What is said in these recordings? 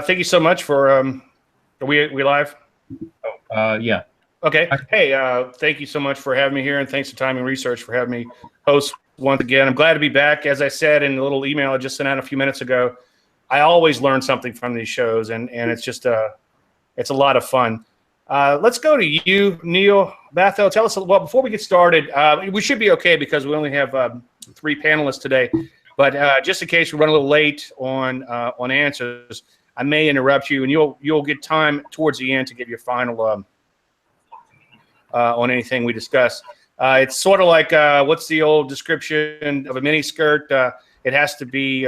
thank you so much for, are we live? Yeah. Okay. Hey, thank you so much for having me here, and thanks to Timing Research for having me host once again. I'm glad to be back. As I said in the little email I just sent out a few minutes ago, I always learn something from these shows, and it's just it's a lot of fun. Let's go to you, Neil. Batho, tell us, well, before we get started, we should be okay because we only have 3 panelists today, but just in case we run a little late on answers, I may interrupt you, and you'll get time towards the end to give your final on anything we discuss. It's sort of like, what's the old description of a mini skirt? It has to be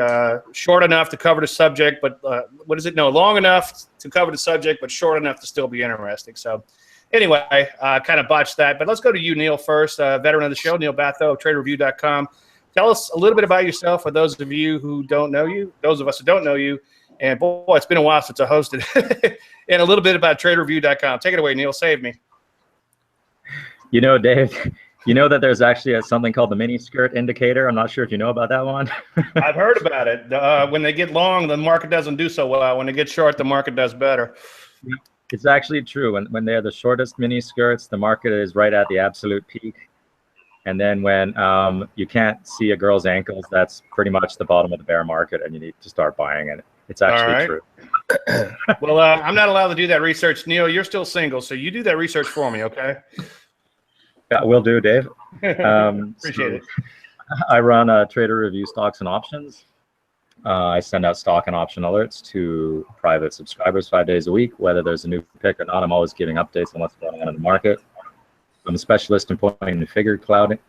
short enough to cover the subject, but what is it? No, long enough to cover the subject, but short enough to still be interesting. So anyway, kind of botched that. But let's go to you, Neil, first, veteran of the show, Neil Batho of TraderReview.com. Tell us a little bit about yourself for those of you who don't know you, those of us who don't know you. And boy, it's been a while since I hosted. And a little bit about TraderReview.com. Take it away, Neil. Save me. You know, Dave, you know that there's actually something called the mini skirt indicator. I'm not sure if you know about that one. I've heard about it. When they get long, the market doesn't do so well. When they get short, the market does better. It's actually true. When they're the shortest mini skirts, the market is right at the absolute peak. And then when you can't see a girl's ankles, that's pretty much the bottom of the bear market, and you need to start buying it. It's actually true. Well, I'm not allowed to do that research. Neil, you're still single, so you do that research for me, okay? Yeah, will do, Dave. Appreciate it. I run Trader Review Stocks and Options. I send out stock and option alerts to private subscribers 5 days a week, whether there's a new pick or not. I'm always giving updates on what's going on in the market. I'm a specialist in point and figure charting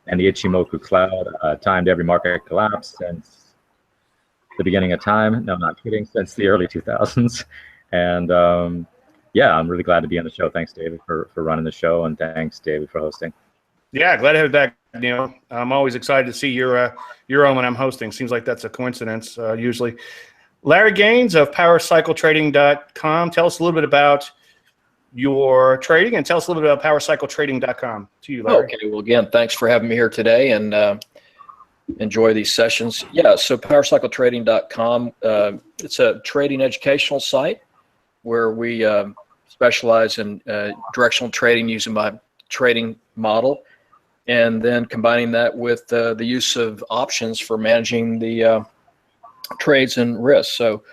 and the Ichimoku cloud. Timed every market collapse since the beginning of time. No, I'm not kidding. Since the early 2000s. And yeah, I'm really glad to be on the show. Thanks, David, for running the show, and thanks, David, for hosting. Yeah, glad to have you back, Neil. I'm always excited to see your own when I'm hosting. Seems like that's a coincidence usually. Larry Gaines of PowerCycleTrading.com. Tell us a little bit about your trading, and tell us a little bit about PowerCycleTrading.com. To you, Larry. Okay. Well, again, thanks for having me here today, and enjoy these sessions. Yeah. So PowerCycleTrading.com. It's a trading educational site where we specialize in directional trading using my trading model, and then combining that with the use of options for managing the trades and risks. So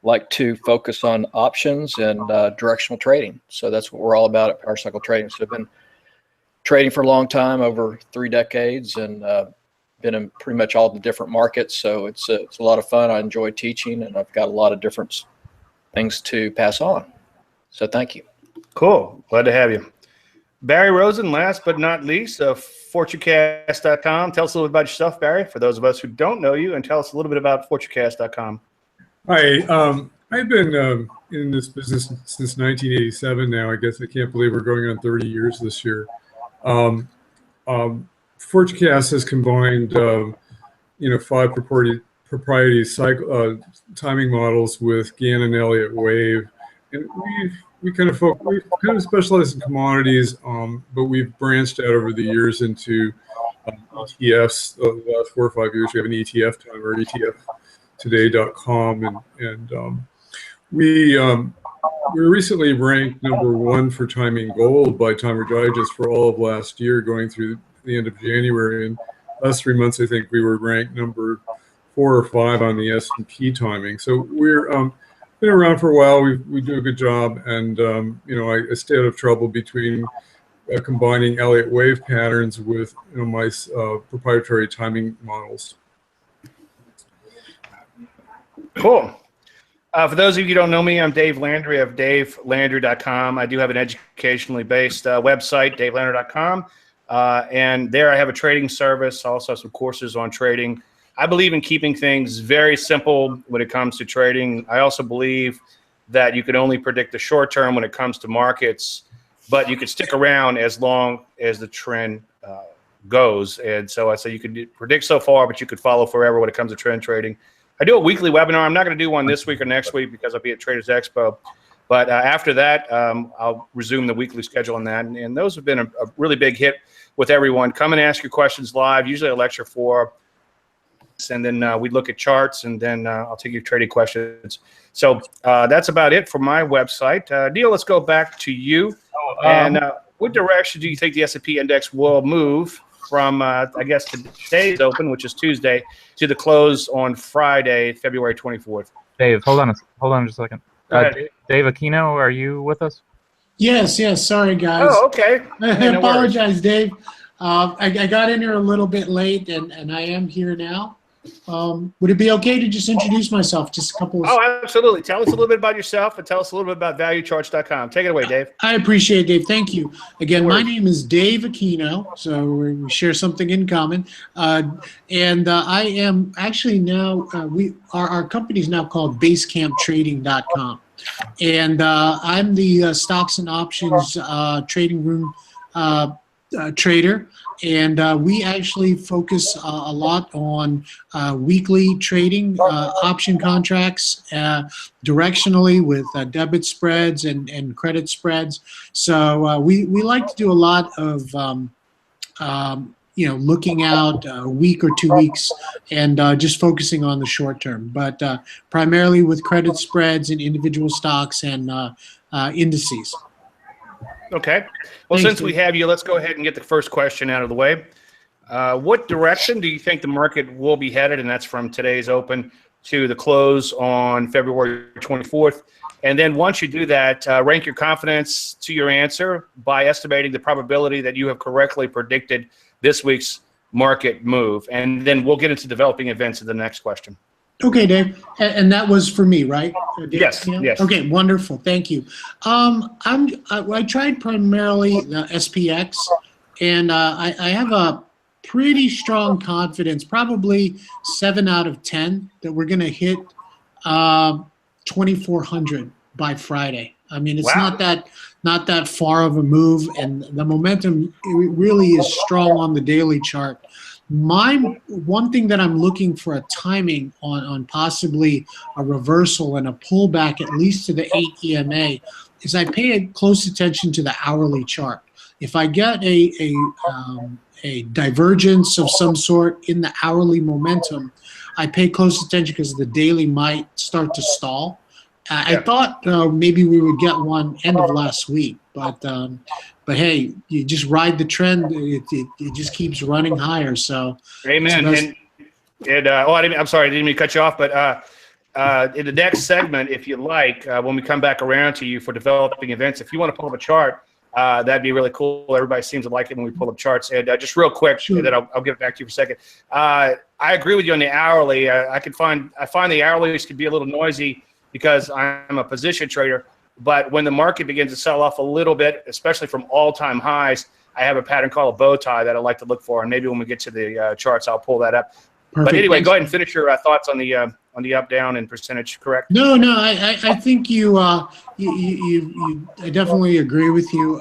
like to focus on options and directional trading. So that's what we're all about at PowerCycle Trading. So I've been trading for a long time, over 3 decades, and been in pretty much all the different markets. So it's a lot of fun. I enjoy teaching, and I've got a lot of different things to pass on. So thank you. Cool. Glad to have you. Barry Rosen, last but not least, of FortuneCast.com. Tell us a little bit about yourself, Barry, for those of us who don't know you, and tell us a little bit about FortuneCast.com. Hi. I've been in this business since 1987 now. I guess I can't believe we're going on 30 years this year. FortuneCast has combined, 5 proprietary timing models with Gann and Elliott Wave, and we kind of specialize in commodities, but we've branched out over the years into ETFs. The last 4 or 5 years, we have an ETF timer, ETFtoday.com, and we were recently ranked #1 for timing gold by Timer Digest for all of last year, going through the end of January. And last 3 months, I think we were ranked number 4 or 5 on the S&P timing. So we're been around for a while. We do a good job, and I stay out of trouble between combining Elliott Wave patterns with my proprietary timing models. Cool. For those of you who don't know me, I'm Dave Landry of DaveLandry.com. I do have an educationally based website, DaveLandry.com, and there I have a trading service. I also have some courses on trading. I believe in keeping things very simple when it comes to trading. I also believe that you can only predict the short term when it comes to markets, but you can stick around as long as the trend goes. And so I say you can predict so far, but you could follow forever when it comes to trend trading. I do a weekly webinar. I'm not going to do one this week or next week because I'll be at Traders Expo. But after that, I'll resume the weekly schedule on that. And those have been a really big hit with everyone. Come and ask your questions live. Usually I lecture for and then we look at charts, and then I'll take your trading questions. So that's about it for my website. Neil, let's go back to you. And what direction do you think the S&P index will move from, I guess, today's open, which is Tuesday, to the close on Friday, February 24th? Dave, hold on just a second. Dave Aquino, are you with us? Yes. Sorry, guys. Oh, okay. I apologize, Dave. I got in here a little bit late, and I am here now. Would it be okay to just introduce myself? Just a couple of... Oh, absolutely. Tell us a little bit about yourself, and tell us a little bit about ValueCharts.com. Take it away, Dave. I appreciate it, Dave. Thank you. Again, my name is Dave Aquino, so we share something in common. And I am actually now, our company is now called BasecampTrading.com. And I'm the stocks and options trading room trader. And we actually focus a lot on weekly trading, option contracts, directionally with debit spreads and credit spreads. So we like to do a lot of looking out a week or 2 weeks and just focusing on the short term, but primarily with credit spreads and individual stocks and indices. Okay. Well, since we have you, let's go ahead and get the first question out of the way. What direction do you think the market will be headed? And that's from today's open to the close on February 24th. And then once you do that, rank your confidence to your answer by estimating the probability that you have correctly predicted this week's market move. And then we'll get into developing events in the next question. Okay, Dave, and that was for me, right? Dave? Yes. Yes. Okay, wonderful. Thank you. I tried primarily the SPX, and I have a pretty strong confidence, probably 7 out of 10, that we're going to hit 2,400 by Friday. I mean, it's not that far of a move, and the momentum really is strong on the daily chart. One thing that I'm looking for a timing on possibly a reversal and a pullback, at least to the 8 EMA, is I pay close attention to the hourly chart. If I get a divergence of some sort in the hourly momentum, I pay close attention because the daily might start to stall. I thought maybe we would get one end of last week, but hey, you just ride the trend. It just keeps running higher. So, amen. I'm sorry, I didn't mean to cut you off, but in the next segment, if you like, when we come back around to you for developing events, if you want to pull up a chart, that'd be really cool. Everybody seems to like it when we pull up charts. And just real quick, and then I'll give it back to you for a second. I agree with you on the hourly. I find the hourlies could be a little noisy because I'm a position trader. But when the market begins to sell off a little bit, especially from all-time highs, I have a pattern called a bow tie that I like to look for. And maybe when we get to the charts, I'll pull that up. Perfect. But anyway, go ahead and finish your thoughts on the up, down, and percentage. Correct? No. I think I definitely agree with you.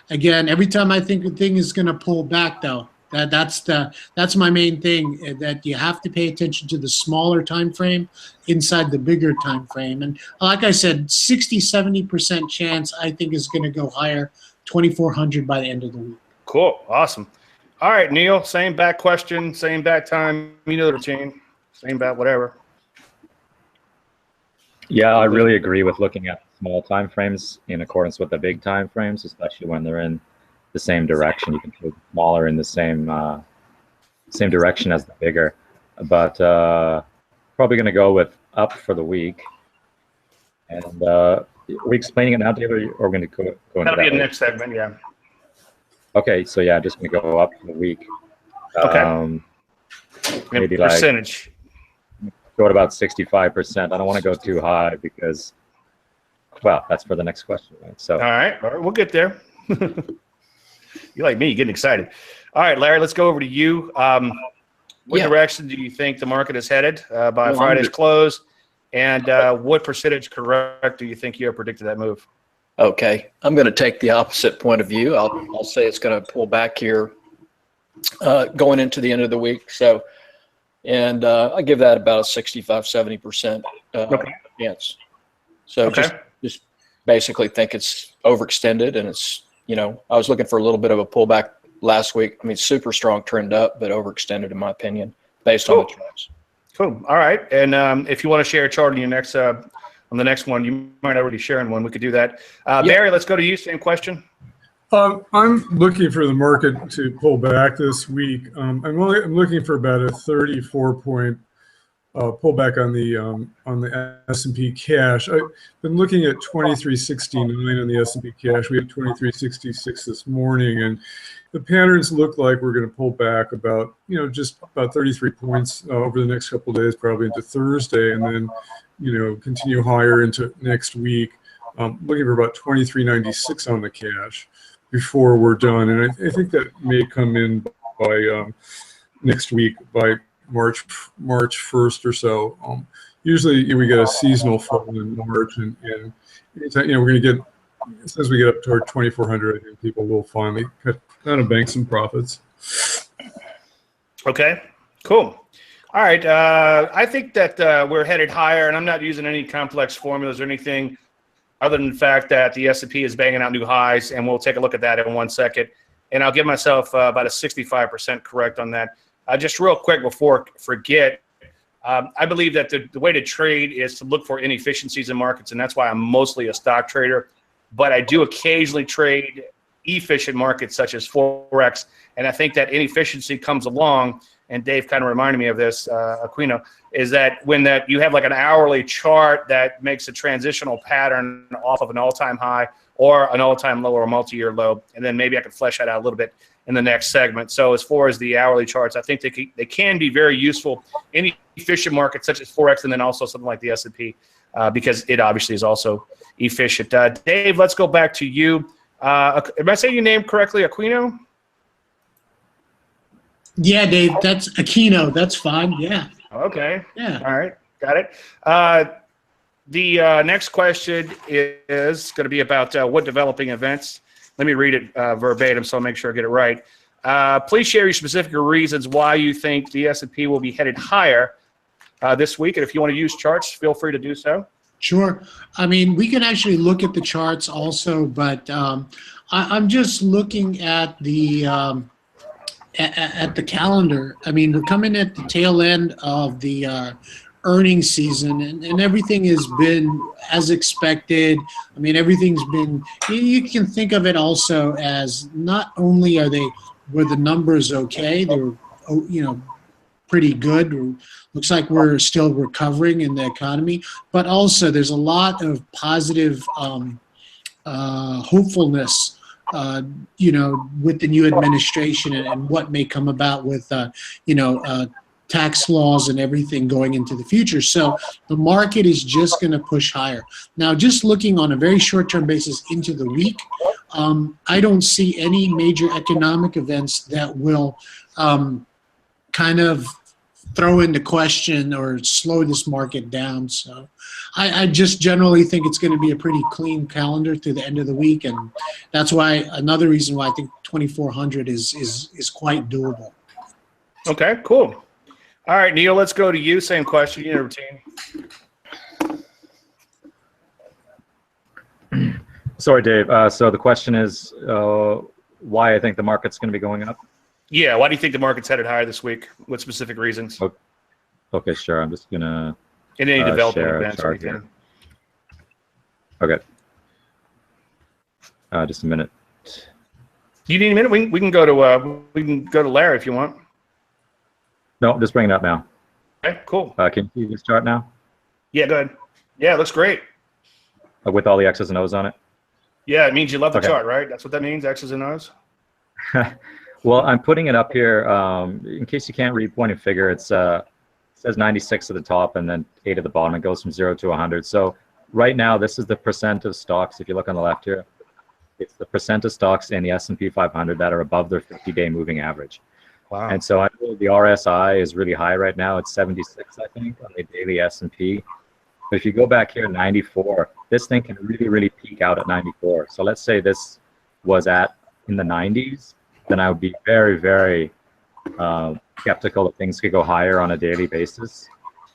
Again, every time I think a thing is going to pull back, though, that's my main thing. That you have to pay attention to the smaller time frame inside the bigger time frame. And like I said, 60-70% chance I think is going to go higher, 2,400 by the end of the week. Cool, awesome. All right, Neil, same back question, same back time. You know the routine, same back whatever. Yeah, I really agree with looking at small time frames in accordance with the big time frames, especially when they're in the same direction. You can put smaller in the same direction as the bigger. But probably going to go with up for the week. And are we explaining it now, David, or are we going to go into that? That'll be the next segment, yeah. Okay, so yeah, just going to go up for the week. Okay. Maybe percentage. Go at about 65%. I don't want to go too high because, well, that's for the next question, right? So. All right, we'll get there. You like me, getting excited. All right, Larry, let's go over to you. What direction do you think the market is headed by Friday's close? And what percentage correct do you think you have predicted that move? Okay, I'm going to take the opposite point of view. I'll say it's going to pull back here going into the end of the week. So, and I give that about a 65-70% chance. So just basically think it's overextended, and it's, I was looking for a little bit of a pullback last week. I mean, super strong trend up, but overextended in my opinion. based on the trends. Cool. All right. And if you want to share a chart on your next on the next one, you might already sharing one. We could do that. Barry, let's go to you. Same question. I'm looking for the market to pull back this week. I'm looking for about a 34-point pullback on the S&P cash. I've been looking at 2369 on the S&P cash. We had 2366 this morning, and the patterns look like we're going to pull back about, just about 33 points over the next couple of days, probably into Thursday, and then, continue higher into next week. Looking for about 2396 on the cash before we're done, and I think that may come in by next week, by March 1st or so. Usually we get a seasonal fall in March, and we're going to get, as we get up toward 2400, I think people will finally kind of bank some profits. Okay, cool. All right, I think that we're headed higher, and I'm not using any complex formulas or anything other than the fact that the S&P is banging out new highs, and we'll take a look at that in 1 second. And I'll give myself about a 65% correct on that. Just real quick before I forget, I believe that the way to trade is to look for inefficiencies in markets, and that's why I'm mostly a stock trader. But I do occasionally trade efficient markets such as Forex, and I think that inefficiency comes along, and Dave kind of reminded me of this, Aquino, is that when you have like an hourly chart that makes a transitional pattern off of an all-time high or an all-time low or a multi-year low, and then maybe I could flesh that out a little bit in the next segment. So as far as the hourly charts, I think they can be very useful in efficient markets such as Forex, and then also something like the S&P, because it obviously is also efficient. Dave, let's go back to you. Am I saying your name correctly, Aquino? Yeah, Dave, that's Aquino. That's fine. Yeah. Okay. Yeah. All right. Got it. The next question is going to be about what developing events. Let me read it verbatim so I'll make sure I get it right. Please share your specific reasons why you think the S&P will be headed higher this week. And if you want to use charts, feel free to do so. Sure. I mean, we can actually look at the charts also, but I'm just looking at the calendar. I mean, we're coming at the tail end of the earnings season, and everything has been as expected. I mean, everything's been, you can think of it also as not only were the numbers okay, they were, pretty good. Looks like we're still recovering in the economy, but also there's a lot of positive hopefulness, with the new administration and what may come about with, tax laws and everything going into the future. So the market is just going to push higher. Now, just looking on a very short-term basis into the week, I don't see any major economic events that will kind of throw into question or slow this market down. So I just generally think it's going to be a pretty clean calendar through the end of the week, and that's why another reason why I think 2,400 is quite doable. Okay, cool. All right, Neil, let's go to you. Same question, routine. Sorry, Dave. So the question is why I think the market's going to be going up? Yeah, why do you think the market's headed higher this week? What specific reasons? Okay, sure. I'm just going to in any developing share events or anything. Okay. Just a minute. Do you need a minute? We can go to Larry if you want. No, just bring it up now. Okay, cool. Can you see this chart now? Yeah, go ahead. Yeah, it looks great. With all the X's and O's on it? Yeah, it means you love the Okay. chart, right? That's what that means, X's and O's? Well, I'm putting it up here in case you can't read point and figure. It says 96 at the top and then 8 at the bottom. It goes from 0 to 100. So right now, this is the percent of stocks. If you look on the left here, it's the percent of stocks in the S&P 500 that are above their 50-day moving average. Wow. And so I know the RSI is really high right now. It's 76, I think, on the daily S&P. But if you go back here, 94, this thing can really, really peak out at 94. So let's say this was in the 90s, then I would be very, very skeptical that things could go higher on a daily basis.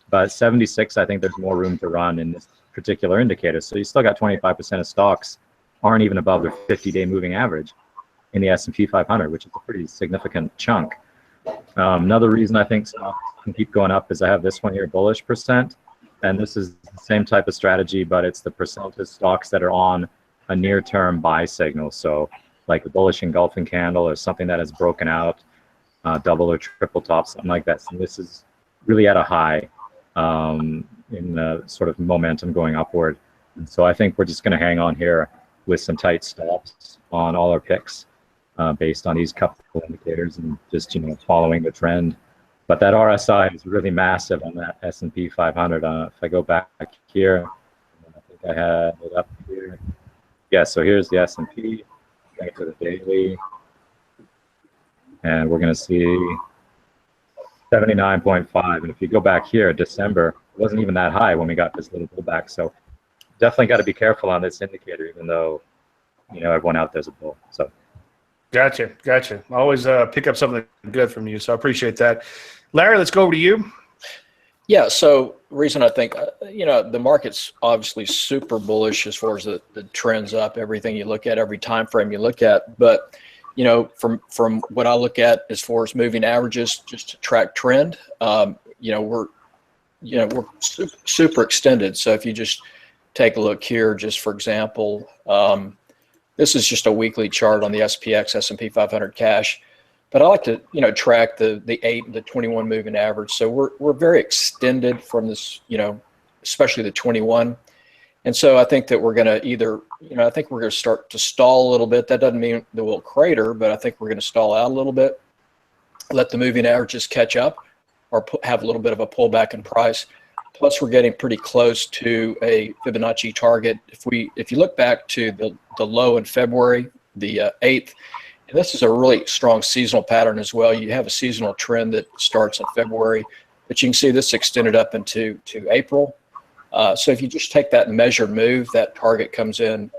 But 76, I think there's more room to run in this particular indicator. So you still got 25% of stocks aren't even above their 50-day moving average in the S&P 500, which is a pretty significant chunk. Another reason I think stocks can keep going up is I have this one here, bullish percent. And this is the same type of strategy, but it's the percent of stocks that are on a near-term buy signal. So like a bullish engulfing candle or something that has broken out, double or triple top, something like that. So this is really at a high in the sort of momentum going upward. And so I think we're just going to hang on here with some tight stops on all our picks based on these couple of indicators and just, following the trend. But that RSI is really massive on that S&P 500. If I go back here, I think I had it up here. Yeah, so here's the S&P, back to the daily. And we're going to see 79.5. And if you go back here, December, it wasn't even that high when we got this little pullback. So definitely got to be careful on this indicator, even though, everyone out there's a bull. So. Gotcha. Always pick up something good from you, so I appreciate that. Larry, let's go over to you. Yeah, so reason I think, the market's obviously super bullish as far as the trends up, everything you look at, every time frame you look at. But, from what I look at as far as moving averages, just to track trend, we're super extended. So if you just take a look here, just for example, this is just a weekly chart on the SPX, S&P 500 cash. But I like to, track the 8 and the 21 moving average. So we're very extended from this, especially the 21. And so I think that we're going to either, I think we're going to start to stall a little bit. That doesn't mean that we'll crater, but I think we're going to stall out a little bit, let the moving averages catch up, or have a little bit of a pullback in price. Plus, we're getting pretty close to a Fibonacci target. If you look back to the low in February, the 8th, and this is a really strong seasonal pattern as well. You have a seasonal trend that starts in February, but you can see this extended up into April. So if you just take that measured move, that target comes in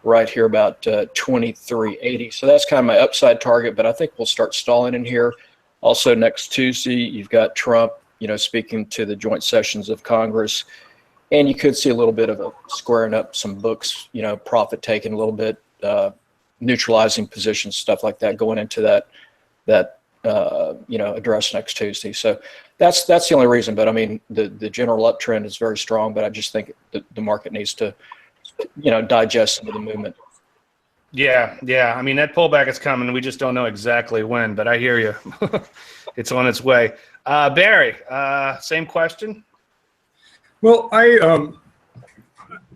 right here about 2380. So that's kind of my upside target, but I think we'll start stalling in here. Also next Tuesday, you've got Trump, speaking to the joint sessions of Congress, and you could see a little bit of a squaring up some books, profit taking a little bit, neutralizing positions, stuff like that, going into that address next Tuesday. So that's the only reason. But I mean, the general uptrend is very strong, but I just think the market needs to, digest some of the movement. Yeah. I mean, that pullback is coming. We just don't know exactly when, but I hear you. It's on its way. Barry, same question. Well, I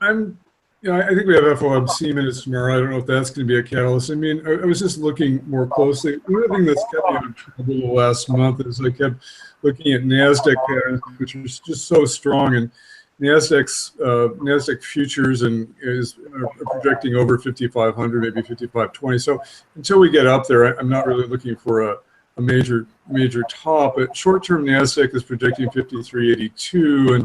think we have FOMC minutes tomorrow. I don't know if that's going to be a catalyst. I mean, I was just looking more closely. One thing that's kept me out of trouble the last month is I kept looking at NASDAQ patterns, which are just so strong. And NASDAQ futures are projecting over 5,500, maybe 5,520. So until we get up there, I'm not really looking for a major top. But short-term NASDAQ is projecting 5,382, and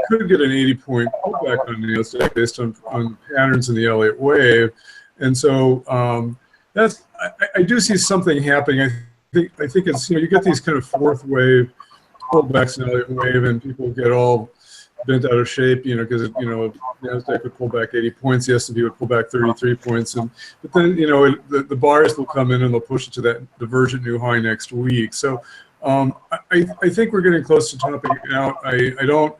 we could get an 80-point pullback on NASDAQ based on patterns in the Elliott wave. And so I do see something happening. I think it's, you get these kind of fourth wave pullbacks in the Elliott wave, and people get all bent out of shape, because NASDAQ would pull back 80 points, the S&P would pull back 33 points, but then the buyers will come in and they'll push it to that divergent new high next week. So I think we're getting close to topping out. I don't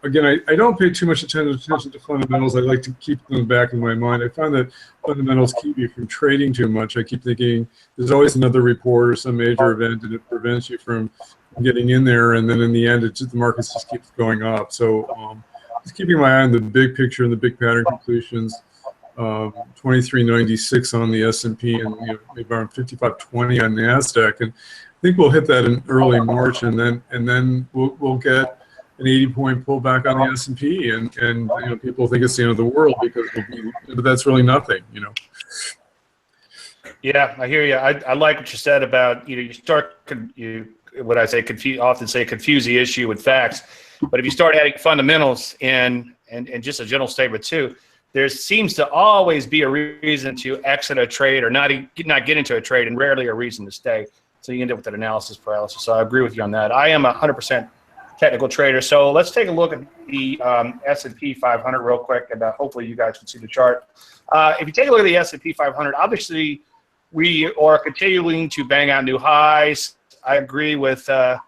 I don't pay too much attention to fundamentals. I like to keep them back in my mind. I find that fundamentals keep you from trading too much. I keep thinking there's always another report or some major event, and it prevents you from getting in there. And then in the end, the markets just keeps going up. So just keeping my eye on the big picture and the big pattern completions. 2396 on the S&P and maybe around 5520 on NASDAQ, and I think we'll hit that in early March, and then we'll get an 80-point pullback on the S&P, and people think it's the end of the world because but that's really nothing, Yeah, I hear you. I like what you said about you often say confuse the issue with facts, but if you start adding fundamentals and just a general statement too, there seems to always be a reason to exit a trade or not get into a trade, and rarely a reason to stay. So you end up with an analysis paralysis. So I agree with you on that. I am 100% technical trader. So let's take a look at the S&P 500 real quick, and hopefully you guys can see the chart. If you take a look at the S&P 500, obviously we are continuing to bang out new highs. I agree with, I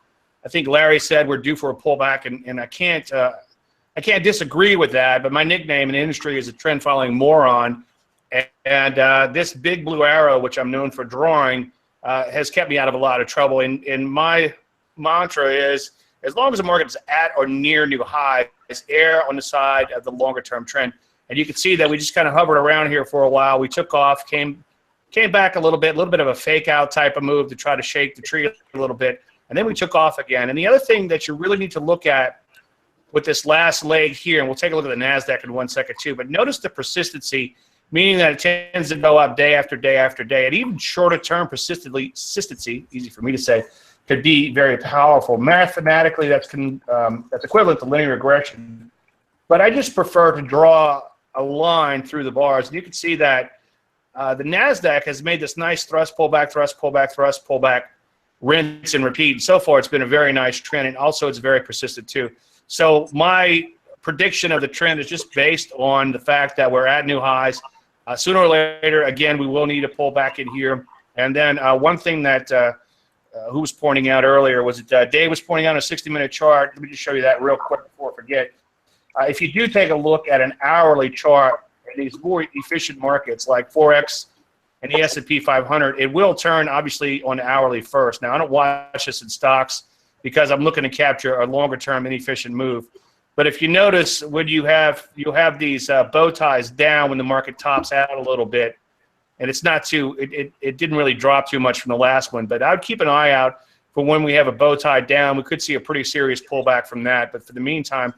think Larry said we're due for a pullback, and I can't disagree with that, but my nickname in the industry is a trend following moron. And this big blue arrow, which I'm known for drawing, has kept me out of a lot of trouble. And my mantra is, as long as the market is at or near new highs, err on the side of the longer term trend. And you can see that we just kind of hovered around here for a while. We took off, came back a little bit of a fake out type of move to try to shake the tree a little bit. And then we took off again. And the other thing that you really need to look at with this last leg here, and we'll take a look at the NASDAQ in 1 second too, but notice the persistency, meaning that it tends to go up day after day after day. And even shorter term persistency, easy for me to say, could be very powerful. Mathematically, that's equivalent to linear regression. But I just prefer to draw a line through the bars. And you can see that the NASDAQ has made this nice thrust, pullback, thrust, pullback, thrust, pullback, rinse, and repeat. And so far, it's been a very nice trend. And also, it's very persistent, too. So my prediction of the trend is just based on the fact that we're at new highs. Sooner or later, again, we will need a pullback in here. And then one thing that who was pointing out earlier was that Dave was pointing out a 60-minute chart. Let me just show you that real quick before I forget. If you do take a look at an hourly chart in these more efficient markets like Forex and the S&P 500, it will turn, obviously, on the hourly first. Now, I don't watch this in stocks because I'm looking to capture a longer-term inefficient move. But if you notice, when you'll have these bow ties down when the market tops out a little bit, and it's not too, it didn't really drop too much from the last one. But I would keep an eye out for when we have a bow tie down. We could see a pretty serious pullback from that. But for the meantime,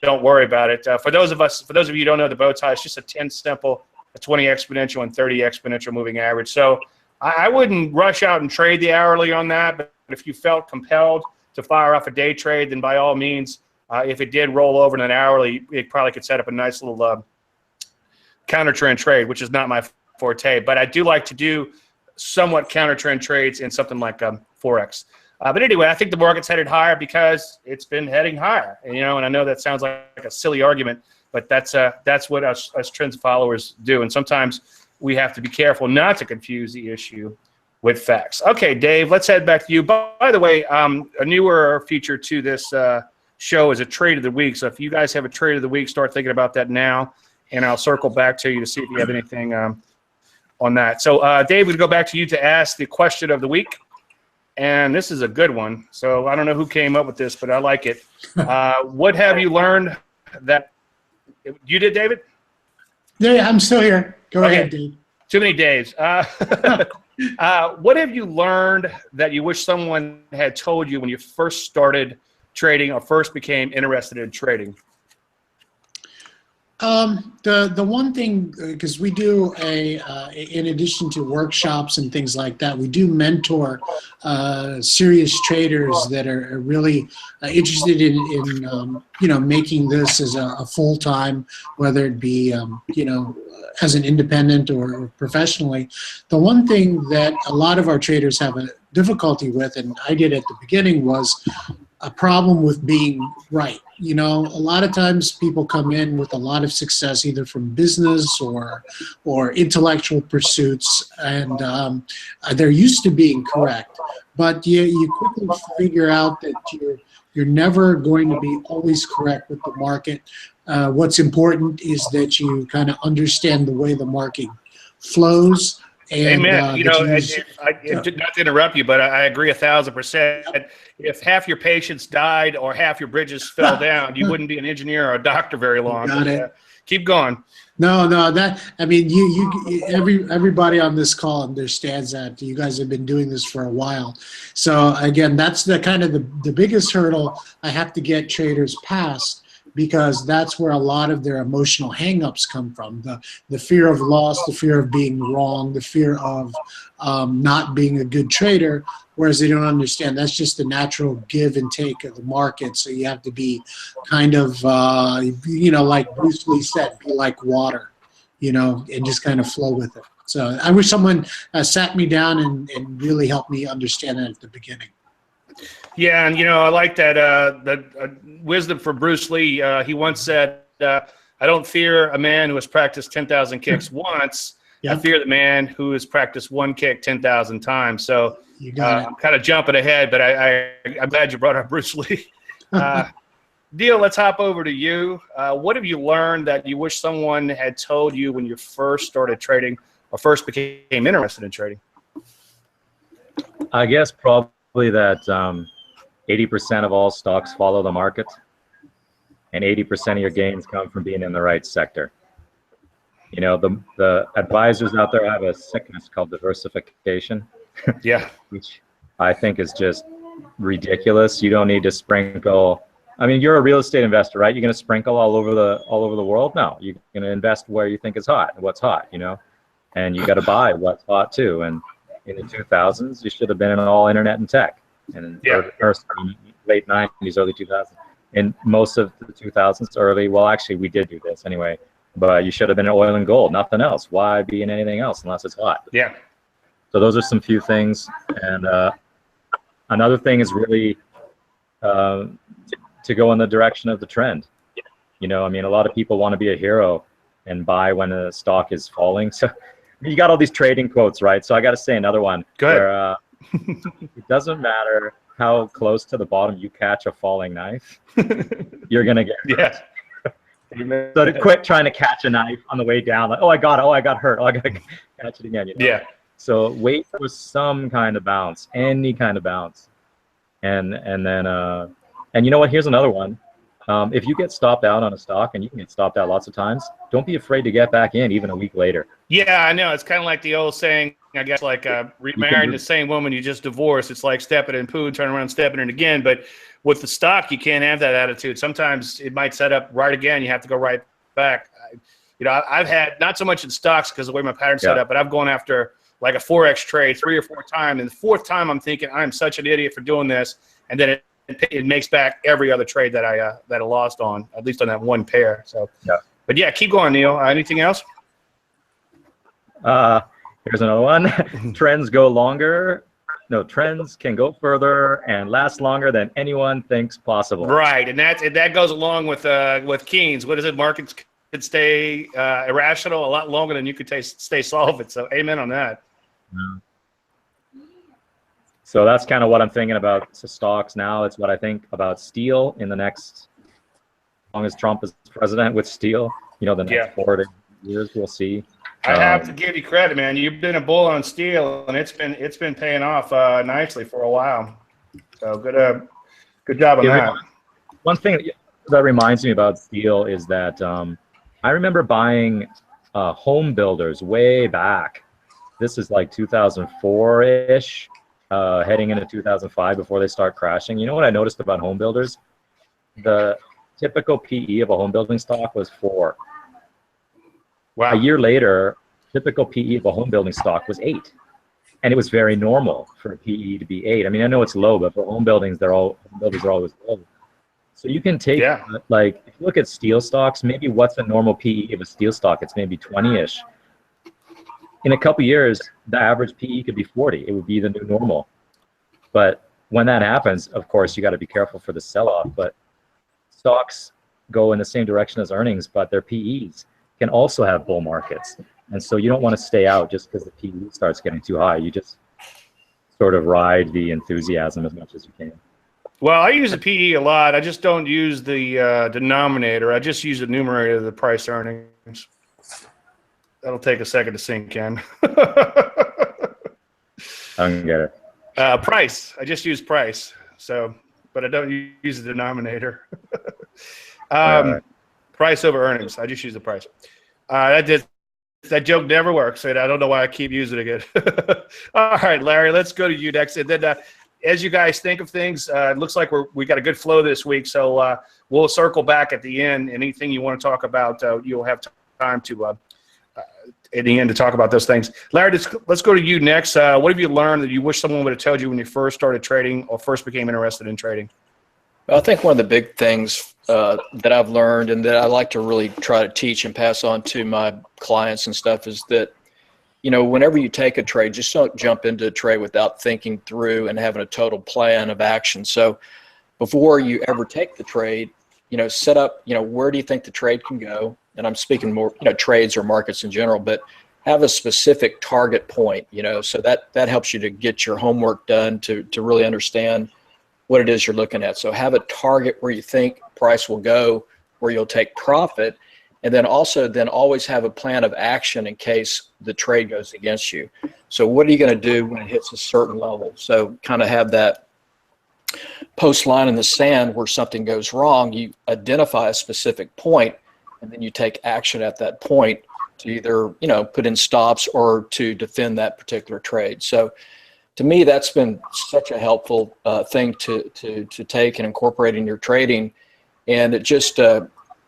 don't worry about it. For those of you who don't know the bow tie, it's just a 10 simple, a 20 exponential, and 30 exponential moving average. So I wouldn't rush out and trade the hourly on that. But if you felt compelled to fire off a day trade, then by all means, if it did roll over in an hourly, it probably could set up a nice little counter trend trade, which is not my forte. But I do like to do somewhat counter trend trades in something like Forex. But anyway, I think the market's headed higher because it's been heading higher. And, and I know that sounds like a silly argument, but that's what us trends followers do. And sometimes we have to be careful not to confuse the issue with facts. Okay, Dave, let's head back to you. By the way, a newer feature to this show is a trade of the week. So if you guys have a trade of the week, start thinking about that now, and I'll circle back to you to see if you have anything on that. So, Dave, we'll go back to you to ask the question of the week. And this is a good one. So I don't know who came up with this, but I like it. What have you learned that you did, David? Yeah, I'm still here. Go ahead, Dave. Too many days. What have you learned that you wish someone had told you when you first started trading or first became interested in trading? The one thing, because we do in addition to workshops and things like that, we do mentor serious traders that are really interested in making this as a full-time, whether it be as an independent or professionally. The one thing that a lot of our traders have a difficulty with, and I did at the beginning, was a problem with being right. A lot of times people come in with a lot of success, either from business or intellectual pursuits, and they're used to being correct. But you quickly figure out that you're never going to be always correct with the market. What's important is that you kind of understand the way the market flows. And, Amen. Not to interrupt you, but I agree 1,000%. If half your patients died or half your bridges fell down, you wouldn't be an engineer or a doctor very long. Got it. Keep going. No, everybody on this call understands that. You guys have been doing this for a while. So again, that's the kind of the biggest hurdle I have to get traders past, because that's where a lot of their emotional hangups come from. The fear of loss, the fear of being wrong, the fear of not being a good trader, whereas they don't understand that's just the natural give and take of the market. So you have to be kind of, like Bruce Lee said, be like water, and just kind of flow with it. So I wish someone sat me down and really helped me understand that at the beginning. Yeah, and I like that wisdom from Bruce Lee. He once said, "I don't fear a man who has practiced 10,000 kicks once. Yep. I fear the man who has practiced one kick 10,000 times. So You got it. I'm kind of jumping ahead, but I'm glad you brought up Bruce Lee. Neil, let's hop over to you. What have you learned that you wish someone had told you when you first started trading or first became interested in trading? I guess probably that 80% of all stocks follow the market, and 80% of your gains come from being in the right sector. You know, the advisors out there have a sickness called diversification. Yeah. Which I think is just ridiculous. You don't need to sprinkle. I mean, you're a real estate investor, right? You're going to sprinkle all over the world? No, you're going to invest where you think is hot, what's hot, you know, and you got to buy what's hot too. And in the 2000s, you should have been in all internet and tech, and late 90s, early 2000s. In most of the 2000s, well, actually, we did do this anyway, but you should have been in oil and gold, nothing else. Why be in anything else unless it's hot? Yeah. So those are some few things. And another thing is really to go in the direction of the trend. You know, I mean, a lot of people want to be a hero and buy when the stock is falling. So you got all these trading quotes, right? So I got to say another one. Go ahead. Where, it doesn't matter how close to the bottom you catch a falling knife, you're going to get hurt. Yeah. So to quit trying to catch a knife on the way down, like, oh, I got hurt. Oh, I got to catch it again. You know? Yeah. So wait for some kind of bounce, any kind of bounce. And then, and you know what, here's another one. If you get stopped out on a stock, and you can get stopped out lots of times, don't be afraid to get back in even a week later. Yeah, I know. It's kind of like the old saying, I guess, like remarrying the same woman you just divorced. It's like stepping in poo and turning around and stepping in again. But with the stock, you can't have that attitude. Sometimes it might set up right again. You have to go right back. You know, I've had, not so much in stocks because of the way my pattern's set up, but I've gone after like a Forex trade 3 or 4 times. And the 4th time I'm thinking, I'm such an idiot for doing this. And then it makes back every other trade that I lost on, at least on that one pair. So, but yeah, keep going, Neil. Anything else? Here's another one. Trends go longer. No, trends can go further and last longer than anyone thinks possible. Right, and that goes along with Keynes. What is it? Markets could stay irrational a lot longer than you could stay solvent. So, amen on that. Yeah. So that's kind of what I'm thinking about stocks now. It's what I think about steel in the next, as long as Trump is president with steel, you know, the next 4 to 8 years, we'll see. I have to give you credit, man. You've been a bull on steel, and it's been paying off nicely for a while. So good job on that. One thing that reminds me about steel is that I remember buying home builders way back. This is like 2004-ish. Heading into 2005 before they start crashing. You know what I noticed about home builders? The typical PE of a home building stock was 4. Wow. A year later, typical PE of a home building stock was 8. And it was very normal for a PE to be 8. I mean, I know it's low, but for home builders are always low. So you can take, like, if you look at steel stocks, maybe what's a normal PE of a steel stock? It's maybe 20-ish. In a couple years, the average PE could be 40. It would be the new normal. But when that happens, of course, you got to be careful for the sell-off. But stocks go in the same direction as earnings, but their PEs can also have bull markets. And so you don't want to stay out just because the PE starts getting too high. You just sort of ride the enthusiasm as much as you can. Well, I use the PE a lot. I just don't use the denominator. I just use the numerator of the price earnings. That'll take a second to sink in. I don't get it. Price. I just use price. So, but I don't use the denominator. Price over earnings. I just use the price. That joke never works, and I don't know why I keep using it again. All right, Larry, let's go to you next. And then as you guys think of things, it looks like we got a good flow this week, so we'll circle back at the end. Anything you want to talk about, you'll have time to at the end to talk about those things. Larry, let's go to you next. What have you learned that you wish someone would have told you when you first started trading or first became interested in trading? I think one of the big things that I've learned and that I like to really try to teach and pass on to my clients and stuff is that, you know, whenever you take a trade, just don't jump into a trade without thinking through and having a total plan of action. So before you ever take the trade, you know, set up, you know, where do you think the trade can go? And I'm speaking more, you know, trades or markets in general, but have a specific target point, so that helps you to get your homework done to really understand what it is you're looking at. So have a target where you think price will go, where you'll take profit, and then also always have a plan of action in case the trade goes against you. So what are you going to do when it hits a certain level? So kind of have that post line in the sand where something goes wrong. You identify a specific point, and then you take action at that point to either put in stops or to defend that particular trade. So to me, that's been such a helpful thing to take and incorporate in your trading, and it just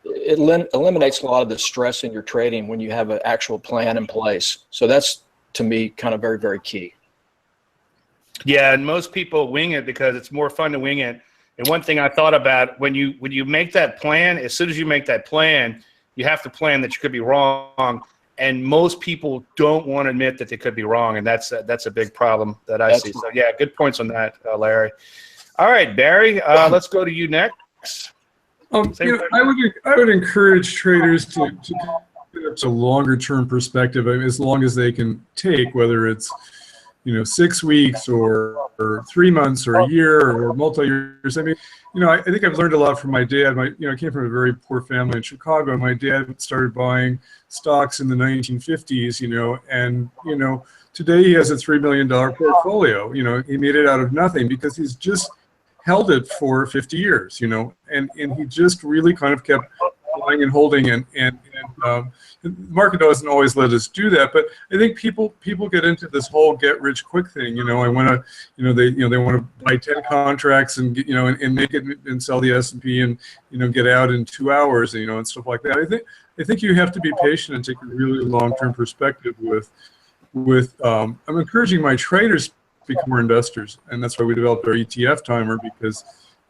eliminates a lot of the stress in your trading when you have an actual plan in place. So that's, to me, kind of very, very key. Yeah, and most people wing it because it's more fun to wing it. And one thing I thought about, when you make that plan, as soon as you make that plan, you have to plan that you could be wrong. And most people don't want to admit that they could be wrong, and that's a big problem that I see. So yeah, good points on that, Larry. All right, Barry, let's go to you next. I would encourage traders to get a longer term perspective, as long as they can take, whether it's 6 weeks or 3 months or a year or multi-years. I mean, I think I've learned a lot from my dad. I came from a very poor family in Chicago. My dad started buying stocks in the 1950s, and today he has a $3 million portfolio. He made it out of nothing because he's just held it for 50 years, and he just really kind of kept buying and holding, and the market doesn't always let us do that. But I think people get into this whole get rich quick thing. I want to, they want to buy 10 contracts and and make it and sell the S&P and get out in 2 hours, and stuff like that. I think you have to be patient and take a really long-term perspective with I'm encouraging my traders to become more investors, and that's why we developed our ETF timer, because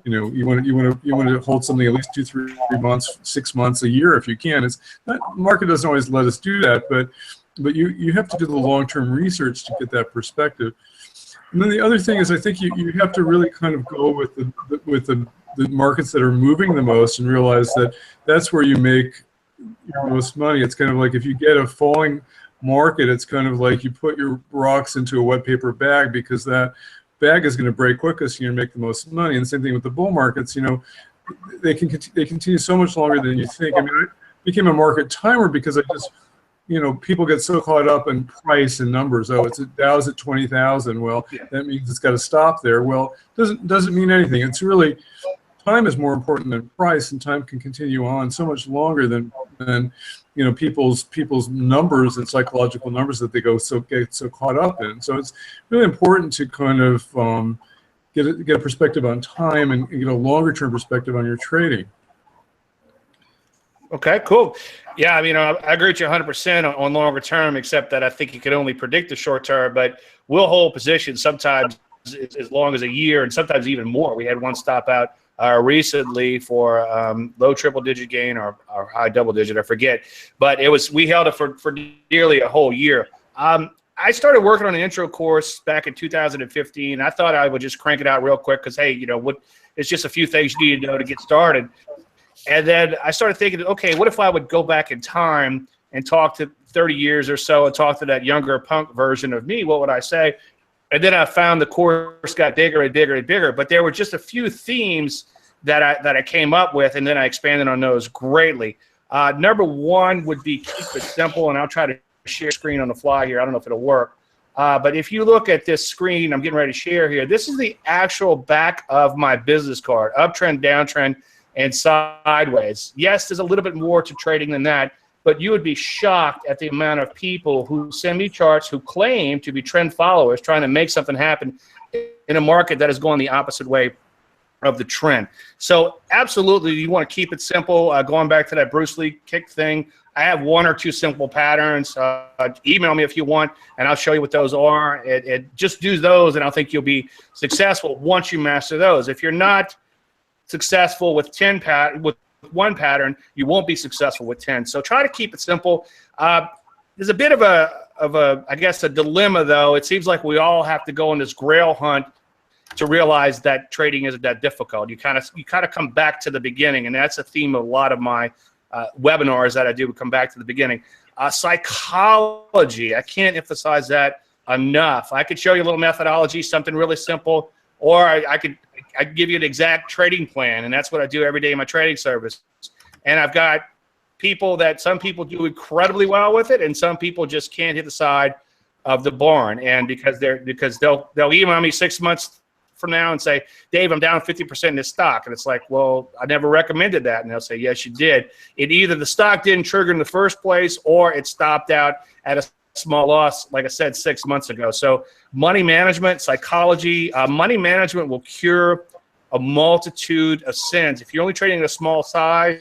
you want to hold something at least 2, 3 months, 6 months, a year if you can. It's not, the market doesn't always let us do that, but you have to do the long-term research to get that perspective. And then the other thing is, I think you have to really kind of go with the markets that are moving the most and realize that that's where you make your most money. It's kind of like if you get a falling market, it's kind of like you put your rocks into a wet paper bag, because that bag is going to break quickest and you're going to make the most money. And the same thing with the bull markets. They continue so much longer than you think. I mean, I became a market timer because I just, people get so caught up in price and numbers. Oh, Dow's at 20,000. Well, that means it's got to stop there. Well, doesn't mean anything. It's really, time is more important than price, and time can continue on so much longer than people's numbers and psychological numbers that they get so caught up in. So it's really important to kind of get a perspective on time and get a longer term perspective on your trading. Okay, cool. Yeah, I mean, I agree with you 100% on longer term, except that I think you can only predict the short term, but we'll hold positions sometimes as long as a year, and sometimes even more. We had one stop out recently for low triple-digit gain or high double-digit, I forget. But we held it for nearly a whole year. I started working on an intro course back in 2015. I thought I would just crank it out real quick because, hey, it's just a few things you need to know to get started. And then I started thinking, okay, what if I would go back in time and talk to 30 years or so and talk to that younger punk version of me? What would I say? And then I found the course got bigger and bigger and bigger, but there were just a few themes that I came up with, and then I expanded on those greatly. Number one would be keep it simple, and I'll try to share screen on the fly here. I don't know if it'll work. But if you look at this screen I'm getting ready to share here, this is the actual back of my business card, uptrend, downtrend, and sideways. Yes, there's a little bit more to trading than that, but you would be shocked at the amount of people who send me charts who claim to be trend followers trying to make something happen in a market that is going the opposite way of the trend. So absolutely, you want to keep it simple. Going back to that Bruce Lee kick thing, I have 1 or 2 simple patterns. Email me if you want, and I'll show you what those are. Just do those, and I think you'll be successful once you master those. If you're not successful with with one pattern, you won't be successful with 10. So try to keep it simple. There's a bit of a I guess a dilemma, though. It seems like we all have to go on this grail hunt to realize that trading isn't that difficult. You kind of come back to the beginning, and that's a theme of a lot of my webinars that I do. We come back to the beginning. psychology. I can't emphasize that enough. I could show you a little methodology, something really simple, or I could give you an exact trading plan, and that's what I do every day in my trading service. And I've got people that some people do incredibly well with it, and some people just can't hit the side of the barn. And because they'll email me 6 months from now and say, Dave, I'm down 50% in this stock. And it's like, well, I never recommended that. And they'll say, yes, you did. It either the stock didn't trigger in the first place or it stopped out at a small loss, like I said, 6 months ago. So money management, psychology, money management will cure a multitude of sins. If you're only trading at a small size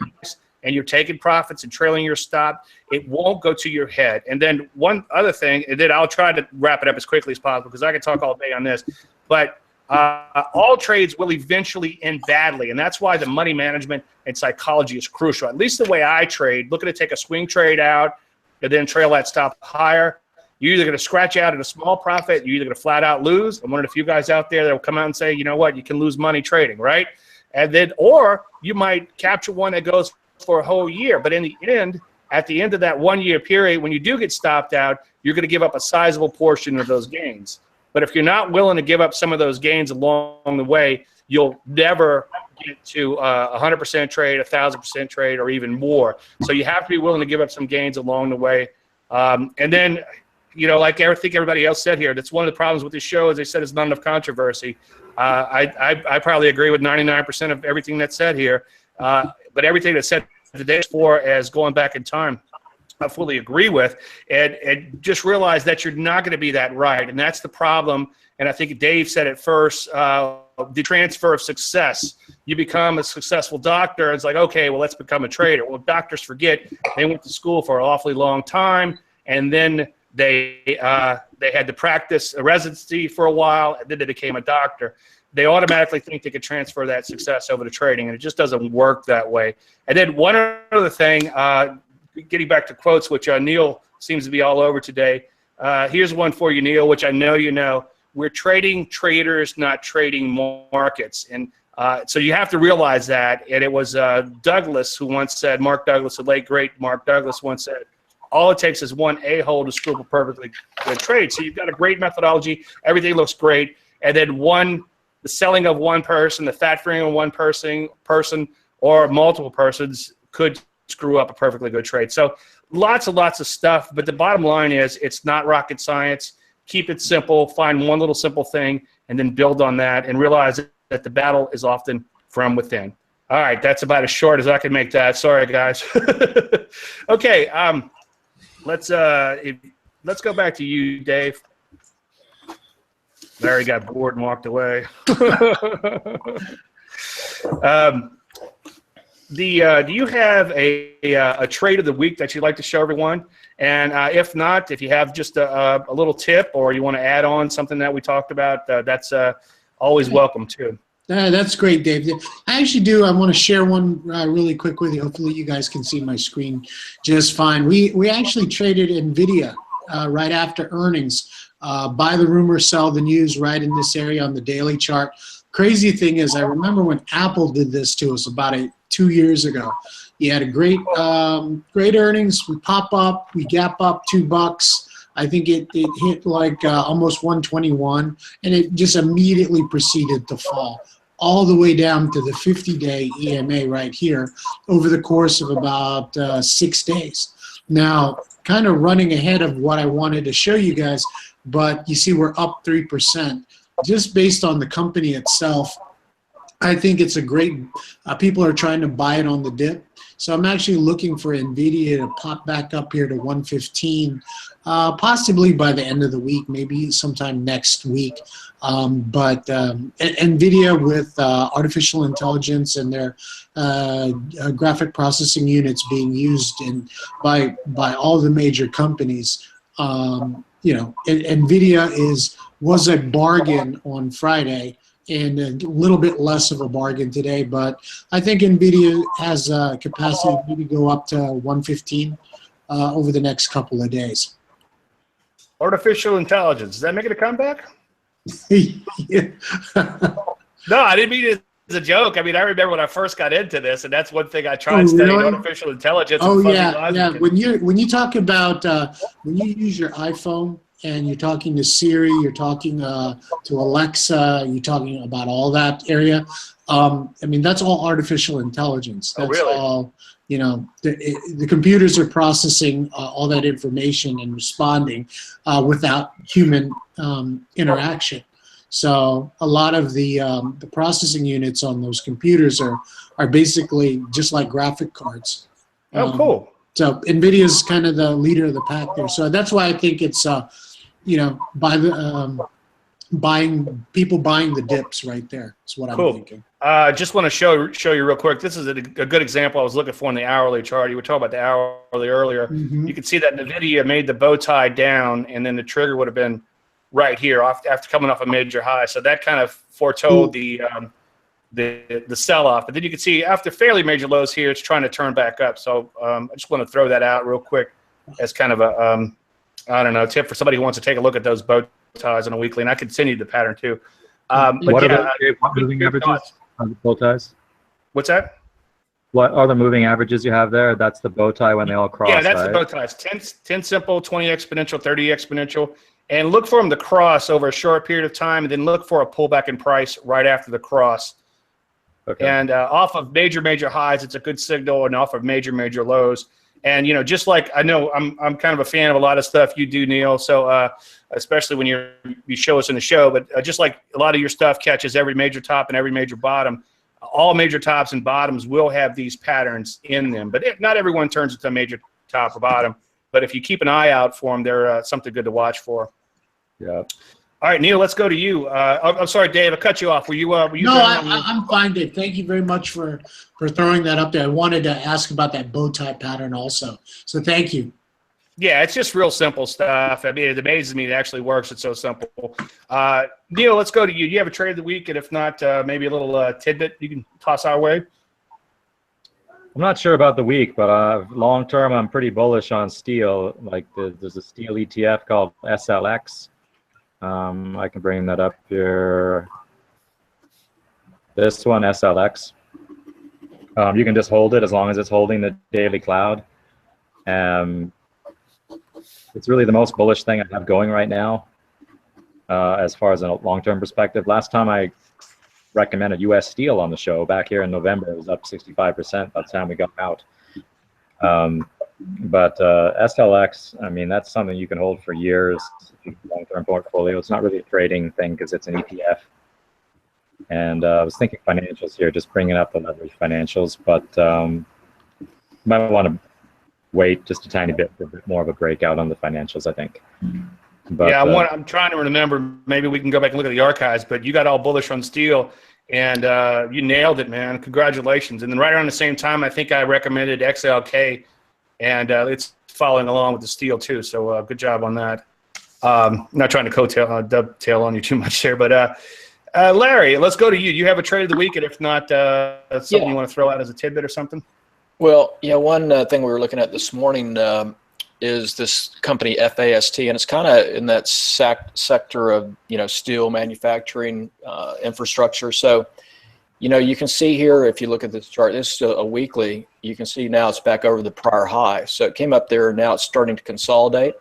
and you're taking profits and trailing your stop, it won't go to your head. And then one other thing, and then I'll try to wrap it up as quickly as possible because I can talk all day on this, but all trades will eventually end badly, and that's why the money management and psychology is crucial. At least the way I trade, looking to take a swing trade out and then trail that stop higher. You're either going to scratch out at a small profit, you're either going to flat out lose. I'm one of the few guys out there that will come out and say, you know what, you can lose money trading, right? And then, or you might capture one that goes for a whole year, but in the end, at the end of that 1 year period, when you do get stopped out, you're going to give up a sizable portion of those gains. But if you're not willing to give up some of those gains along the way, you'll never get to 100% trade, 1,000% trade, or even more. So you have to be willing to give up some gains along the way. And then, you know, like I think everybody else said here, that's one of the problems with this show, as they said, it's not enough controversy. I probably agree with 99% of everything that's said here. But everything that's said today as far as going back in time, I fully agree with, and just realize that you're not going to be that right, and that's the problem. And I think Dave said it first, the transfer of success. You become a successful doctor, and it's like, okay, well, let's become a trader. Well, doctors forget they went to school for an awfully long time, and then they had to practice a residency for a while, and then they became a doctor. They automatically think they could transfer that success over to trading, and it just doesn't work that way. And then one other thing, getting back to quotes, which Neil seems to be all over today. Here's one for you, Neil, which I know you know. We're trading traders, not trading markets. And so you have to realize that. And it was Douglas who once said, Mark Douglas, the late, great Mark Douglas once said, all it takes is one a-hole to screw up a perfectly good trade. So you've got a great methodology. Everything looks great. And then the selling of one person, the fat freeing of one person, or multiple persons could screw up a perfectly good trade. So lots and lots of stuff, but the bottom line is it's not rocket science. Keep it simple, find one little simple thing, and then build on that and realize that the battle is often from within. All right, that's about as short as I can make that. Sorry, guys. Okay, let's go back to you, Dave. Larry got bored and walked away. Do you have a trade of the week that you'd like to show everyone? And if not, if you have just a little tip or you want to add on something that we talked about, that's always welcome too. That's great, Dave. I actually do. I want to share one really quick with you. Hopefully you guys can see my screen just fine. We actually traded NVIDIA right after earnings. Buy the rumor, sell the news right in this area on the daily chart. Crazy thing is, I remember when Apple did this to us about 2 years ago. You had a great earnings. We pop up, we gap up $2. I think it hit like almost 121, and it just immediately proceeded to fall all the way down to the 50-day EMA right here over the course of about 6 days. Now, kind of running ahead of what I wanted to show you guys, but you see we're up 3%. Just based on the company itself, I think it's a great, people are trying to buy it on the dip. So I'm actually looking for NVIDIA to pop back up here to 115, possibly by the end of the week, maybe sometime next week. But NVIDIA with artificial intelligence and their graphic processing units being used by all the major companies, you know, NVIDIA was a bargain on Friday and a little bit less of a bargain today, but I think NVIDIA has capacity to maybe go up to 115 over the next couple of days. Artificial intelligence, is that making a comeback? Yeah. No, I didn't mean to a joke. I mean, I remember when I first got into this, and that's one thing I tried studying really? artificial intelligence. Oh and fuzzy yeah, logic. yeah. When you talk about when you use your iPhone and you're talking to Siri, you're talking to Alexa, you're talking about all that area. I mean, that's all artificial intelligence. That's really? all. You know, the computers are processing all that information and responding without human interaction. So a lot of the processing units on those computers are basically just like graphic cards. Oh, cool. So NVIDIA's kind of the leader of the pack there. So that's why I think it's, you know, people buying the dips right there. That's what I'm thinking. Just want to show you real quick. This is a good example I was looking for in the hourly chart. You were talking about the hourly earlier. You can see that NVIDIA made the bow tie down, and then the trigger would have been right here after coming off a major high. So that kind of foretold the sell-off. But then you can see after fairly major lows here, it's trying to turn back up. So I just want to throw that out real quick as kind of a I don't know, tip for somebody who wants to take a look at those bow ties on a weekly, and I continued the pattern too. What are the moving averages on the bow ties? What's that? What are the moving averages you have there? That's the bow tie when they all cross. Yeah, that's right? the bow ties. 10 simple, 20 exponential, 30 exponential. And look for them to cross over a short period of time, and then look for a pullback in price right after the cross. Okay. And off of major highs, it's a good signal, and off of major lows. And, you know, just like I know I'm kind of a fan of a lot of stuff you do, Neil. So especially when you show us in the show, but just like a lot of your stuff catches every major top and every major bottom, all major tops and bottoms will have these patterns in them. But not everyone turns into a major top or bottom. But if you keep an eye out for them, they're something good to watch for. Yeah. All right, Neil, let's go to you. I'm sorry, Dave, I cut you off. Were you No, I'm fine, Dave. Thank you very much for throwing that up there. I wanted to ask about that bow tie pattern also. So thank you. Yeah, it's just real simple stuff. I mean, it amazes me it actually works. It's so simple. Neil, let's go to you. Do you have a trade of the week? And if not, maybe a little tidbit you can toss our way? I'm not sure about the week, but long term, I'm pretty bullish on steel. Like there's a steel ETF called SLX. I can bring that up here. This one, SLX. You can just hold it as long as it's holding the daily cloud. It's really the most bullish thing I have going right now as far as a long-term perspective. Last time I recommended U.S. Steel on the show back here in November, it was up 65% by the time we got out. But SLX, I mean, that's something you can hold for years if you have a long-term portfolio. It's not really a trading thing because it's an ETF. And I was thinking financials here, just bringing up the leverage financials, but you might want to wait just a tiny bit for a bit more of a breakout on the financials, I think. But, yeah, I'm trying to remember. Maybe we can go back and look at the archives, but you got all bullish on steel, and you nailed it, man. Congratulations. And then right around the same time, I think I recommended XLK, and it's following along with the steel too. So good job on that. Not trying to dovetail on you too much there, but Larry, let's go to you. Do you have a trade of the week? And if not, something you want to throw out as a tidbit or something? Well, yeah, one thing we were looking at this morning is this company FAST, and it's kind of in that sector of, steel manufacturing infrastructure. So, you can see here, if you look at this chart, this is a weekly, you can see now it's back over the prior high. So it came up there, and now it's starting to consolidate.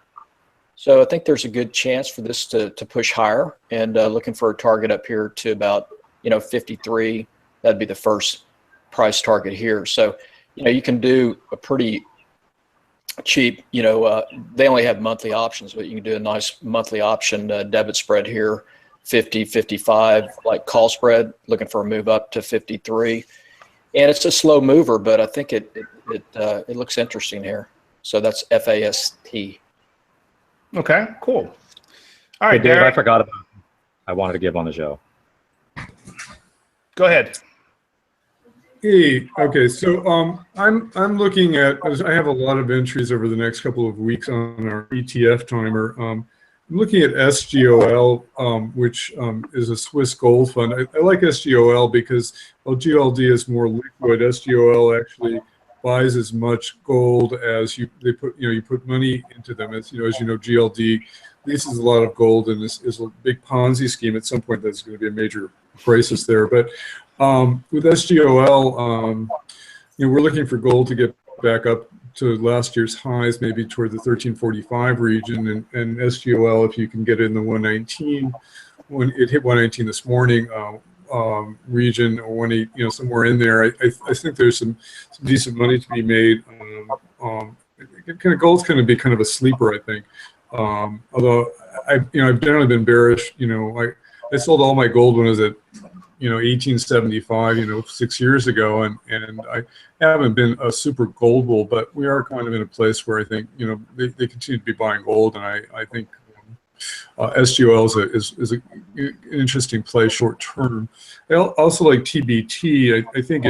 So I think there's a good chance for this to push higher, and looking for a target up here to about, 53. That'd be the first price target here. So, you can do a pretty cheap, they only have monthly options, but you can do a nice monthly option debit spread here, 50, 55, like call spread, looking for a move up to 53. And it's a slow mover, but I think it looks interesting here. So that's FAST. Okay, cool. All right, hey, Dave, Derek. I forgot about I wanted to give on the show. Go ahead. Hey, okay, so I'm looking at, I have a lot of entries over the next couple of weeks on our ETF timer. I'm looking at SGOL, which is a Swiss gold fund. I like SGOL because while GLD is more liquid, SGOL actually buys as much gold as you put money into them. As you know, GLD leases a lot of gold, and this is a big Ponzi scheme. At some point, there's going to be a major crisis there, but With SGOL, we're looking for gold to get back up to last year's highs, maybe toward the 1345 region, and SGOL, if you can get it in the 119, when it hit 119 this morning, region, or 18, somewhere in there, I think there's some decent money to be made. Gold's going to be kind of a sleeper, I think. Although I've generally been bearish. I sold all my gold when I was at 1875, 6 years ago, and I haven't been a super gold bull, but we are kind of in a place where I think they continue to be buying gold, and I think SGOL is an interesting play short term. I also like TBT. I think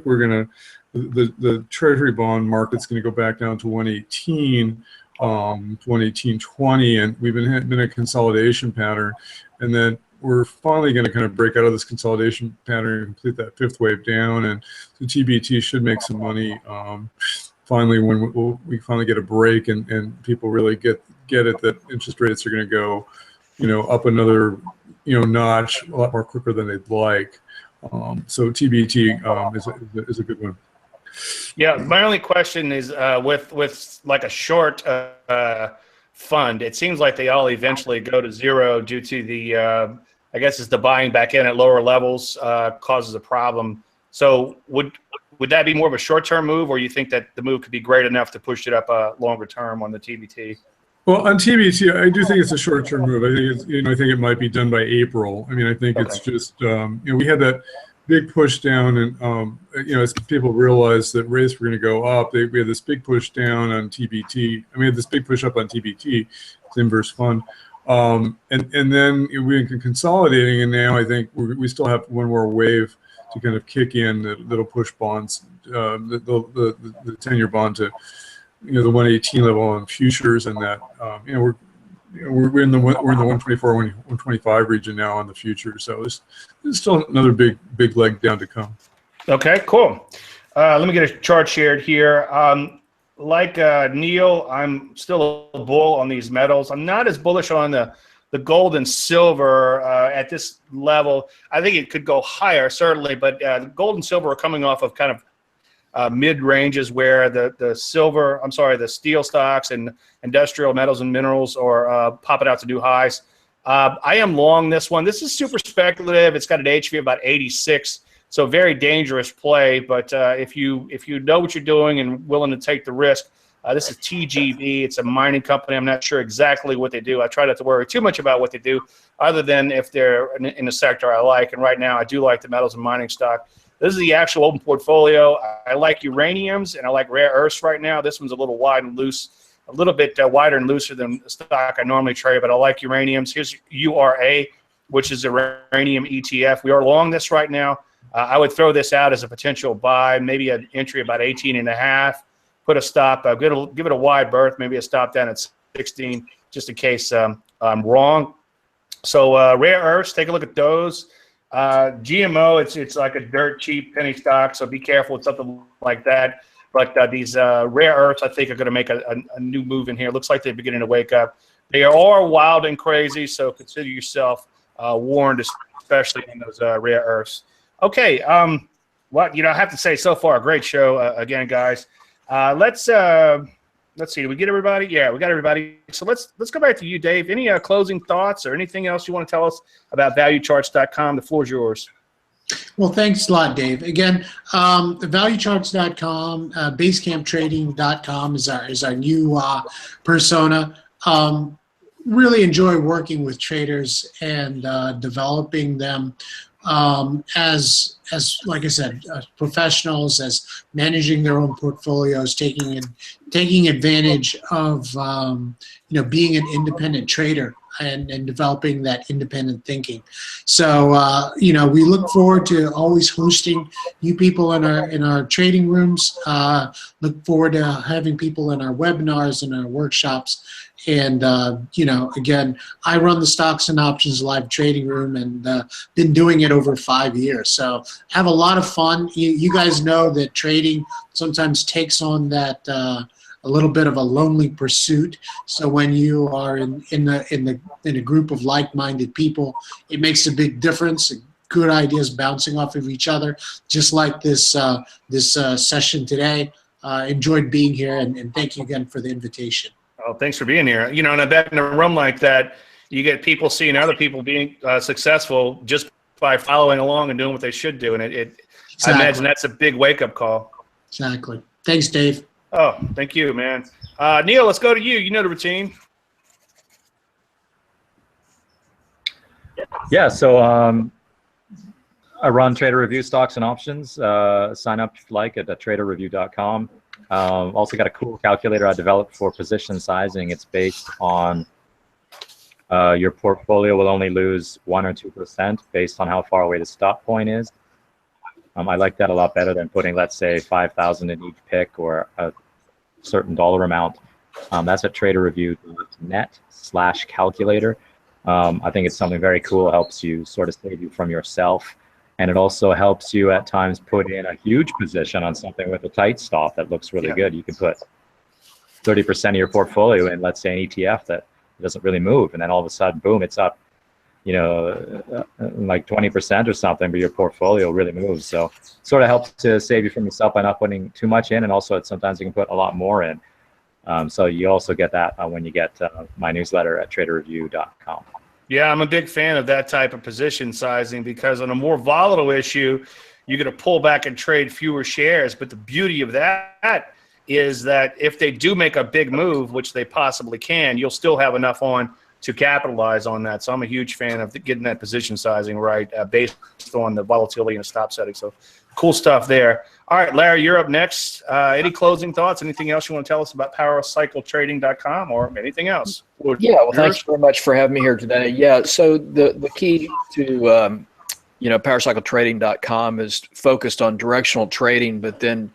we're gonna the Treasury bond market's going to go back down to 118, 118.20, and we've been in a consolidation pattern, and then we're finally going to kind of break out of this consolidation pattern and complete that fifth wave down, and the TBT should make some money finally when we finally get a break and people really get it that interest rates are going to go up another notch a lot more quicker than they'd like. So TBT is a good one. Yeah, my only question is with like a short fund, it seems like they all eventually go to zero due to the I guess it's the buying back in at lower levels causes a problem. So would that be more of a short-term move, or you think that the move could be great enough to push it up longer term on the TBT? Well, on TBT, I do think it's a short-term move. I think it's, I think it might be done by April. I mean, I think it's just, we had that big push down, and as people realized that rates were going to go up, we had this big push down on TBT. I mean, we had this big push up on TBT, the inverse fund, and then we've been consolidating, and now I think we still have one more wave to kind of kick in that'll push bonds, the 10-year bond to the 118 level on futures, and that we're in the 124, 125 region now on the futures. So there's still another big leg down to come. Okay, cool. Let me get a chart shared here. Like Neil, I'm still a bull on these metals. I'm not as bullish on the gold and silver at this level. I think it could go higher, certainly, but gold and silver are coming off of kind of mid ranges where the steel stocks and industrial metals and minerals are popping out to new highs. I am long this one. This is super speculative. It's got an HV of about 86, so very dangerous play. But if you know what you're doing and willing to take the risk, this is TGV. It's a mining company. I'm not sure exactly what they do. I try not to worry too much about what they do, other than if they're in a sector I like. And right now, I do like the metals and mining stock. This is the actual open portfolio. I like uraniums and I like rare earths right now. This one's a little wide and loose, a little bit wider and looser than the stock I normally trade, but I like uraniums. Here's URA, which is a uranium ETF. We are long this right now. I would throw this out as a potential buy, maybe an entry about 18.5. Put a stop, give it a wide berth, maybe a stop down at 16, just in case I'm wrong. So rare earths, take a look at those. GMO, it's like a dirt cheap penny stock, so be careful with something like that. But these rare earths, I think, are going to make a new move in here. Looks like they're beginning to wake up. They are wild and crazy, so consider yourself warned, especially in those rare earths. Okay, I have to say, so far, a great show again, guys. Let's see. Did we get everybody? Yeah, we got everybody. So let's go back to you, Dave. Any closing thoughts or anything else you want to tell us about valuecharts.com? The floor is yours. Well, thanks a lot, Dave. Again, valuecharts.com, basecamptrading.com is our new persona. Really enjoy working with traders and developing them as like I said, professionals, as managing their own portfolios, taking advantage of being an independent trader and developing that independent thinking. So we look forward to always hosting you people in our trading rooms. Look forward to having people in our webinars and our workshops. And again, I run the Stocks and Options live trading room and been doing it over 5 years. So have a lot of fun. You guys know that trading sometimes takes on that a little bit of a lonely pursuit. So when you are in a group of like-minded people, it makes a big difference. good ideas bouncing off of each other, just like this session today. Enjoyed being here, and thank you again for the invitation. Oh, thanks for being here. You know, and I bet in a room like that, you get people seeing other people being successful just by following along and doing what they should do. And I imagine that's a big wake-up call. Exactly. Thanks, Dave. Oh, thank you, man. Neil, let's go to you. You know the routine. Yeah, so I run Trader Review stocks and options. Sign up if you like at TraderReview.com. Also got a cool calculator I developed for position sizing. It's based on your portfolio will only lose 1 or 2% based on how far away the stop point is. I like that a lot better than putting, let's say, 5,000 in each pick or a certain dollar amount. That's at TraderReview.net/calculator. I think it's something very cool. It helps you sort of save you from yourself. And it also helps you at times put in a huge position on something with a tight stop that looks really good. You can put 30% of your portfolio in, let's say, an ETF that doesn't really move. And then all of a sudden, boom, it's up, you know, like 20% or something, but your portfolio really moves. So it sort of helps to save you from yourself by not putting too much in. And also sometimes you can put a lot more in. So you also get that when you get my newsletter at TraderReview.com. Yeah, I'm a big fan of that type of position sizing because on a more volatile issue, you're going to pull back and trade fewer shares. But the beauty of that is that if they do make a big move, which they possibly can, you'll still have enough on to capitalize on that. So I'm a huge fan of getting that position sizing right based on the volatility and the stop setting. So cool stuff there. All right, Larry, you're up next. Any closing thoughts? Anything else you want to tell us about PowerCycleTrading.com or anything else? Yeah, well, thanks very much for having me here today. Yeah, so the key to PowerCycleTrading.com is focused on directional trading, but then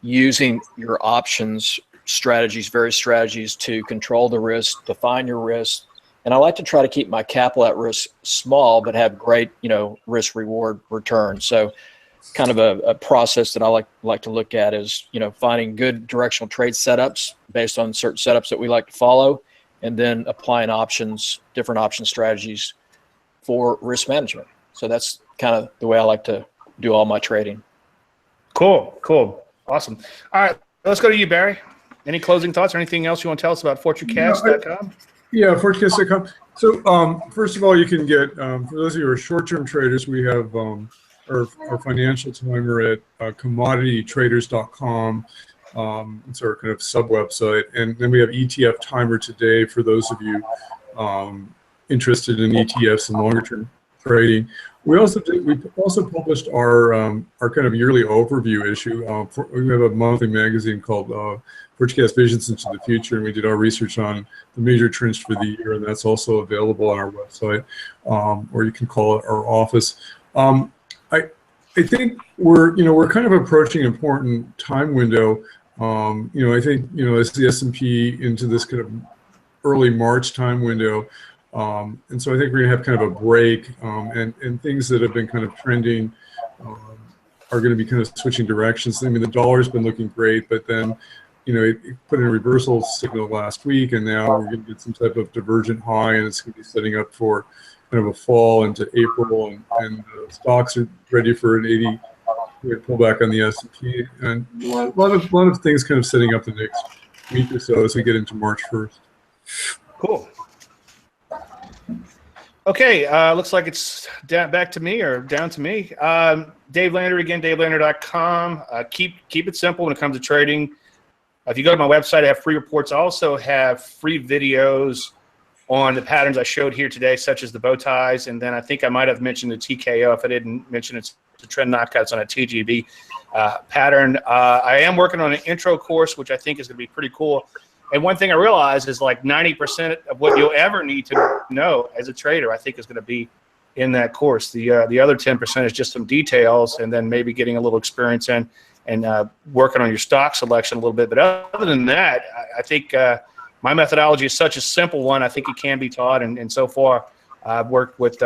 using your options strategies, various strategies to control the risk, define your risk. And I like to try to keep my capital at risk small, but have great, risk reward return. So kind of a process that I like to look at is, finding good directional trade setups based on certain setups that we like to follow, and then applying different option strategies for risk management. So that's kind of the way I like to do all my trading. Cool. Awesome. All right, let's go to you, Barry. Any closing thoughts or anything else you want to tell us about FortuneCast.com? Yeah, FortuneCast.com. So first of all, you can get, for those of you who are short-term traders, we have our financial timer at commoditytraders.com. It's our kind of sub-website. And then we have ETF timer today for those of you interested in ETFs and longer-term trading. We also published our kind of yearly overview issue. We have a monthly magazine called FortuneCast Visions into the Future, and we did our research on the major trends for the year, and that's also available on our website, or you can call it our office. I think we're kind of approaching an important time window. I think as the S&P into this kind of early March time window. And so I think we're going to have kind of a break, and things that have been kind of trending are going to be kind of switching directions. I mean, the dollar's been looking great, but then, it put in a reversal signal last week, and now we're going to get some type of divergent high, and it's going to be setting up for kind of a fall into April, and stocks are ready for an 80 pullback on the S&P, and a lot of things kind of setting up the next week or so as we get into March 1st. Cool. Okay, looks like it's back to me or down to me. Dave Landry again, DaveLandry.com. Keep it simple when it comes to trading. If you go to my website, I have free reports. I also have free videos on the patterns I showed here today, such as the bow ties, and then I think I might have mentioned the TKO. If I didn't mention it's the trend knockouts on a TGB pattern. I am working on an intro course, which I think is going to be pretty cool. And one thing I realized is like 90% of what you'll ever need to know as a trader, I think, is going to be in that course. The other 10% is just some details, and then maybe getting a little experience in and working on your stock selection a little bit. But other than that, I think my methodology is such a simple one. I think it can be taught, and so far I've worked with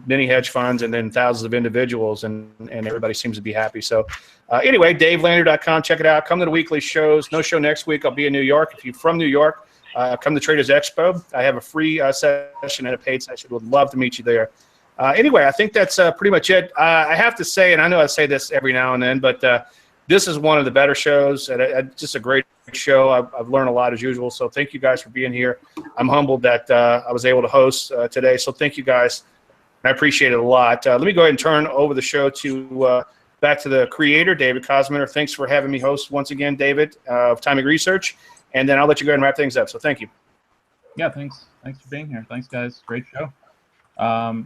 many hedge funds and then thousands of individuals, and everybody seems to be happy. So anyway, DaveLandry.com, check it out. Come to the weekly shows. No show next week. I'll be in New York. If you're from New York, come to Traders Expo. I have a free session and a paid session. Would love to meet you there. Anyway, I think that's pretty much it. I have to say, and I know I say this every now and then, but this is one of the better shows, and just a great show. I've learned a lot as usual, so thank you guys for being here. I'm humbled that I was able to host today, so thank you guys. I appreciate it a lot. Let me go ahead and turn over the show to back to the creator, David Kosminer. Thanks for having me host once again, David, of Timing Research, and then I'll let you go ahead and wrap things up. So thank you. Yeah, thanks. Thanks for being here. Thanks, guys. Great show.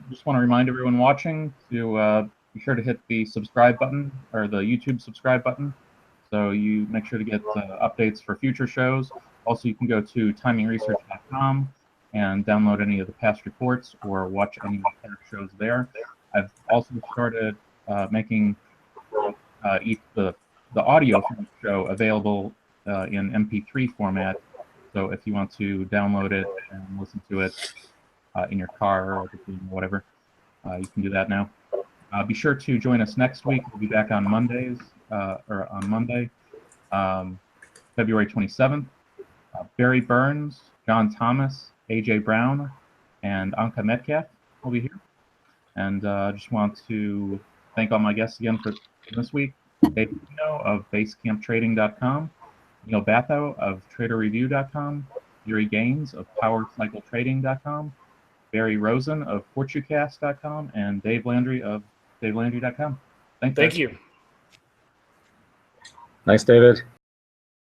Just want to remind everyone watching to be sure to hit the subscribe button, or the YouTube subscribe button, so you make sure to get updates for future shows. Also, you can go to TimingResearch.com and download any of the past reports or watch any of the shows there. I've also started making the audio from the show available in MP3 format. So if you want to download it and listen to it in your car or whatever, you can do that now. Be sure to join us next week. We'll be back on Mondays, or on Monday, February 27th. Barry Burns, John Thomas, AJ Brown, and Anka Metcalf will be here. And just want to thank all my guests again for this week. Dave Aquino of BasecampTrading.com, Neil Batho of TraderReview.com, Yuri Gaines of PowerCycleTrading.com, Barry Rosen of FortuneCast.com, and Dave Landry of DaveLandry.com. Thank you. Thanks, David.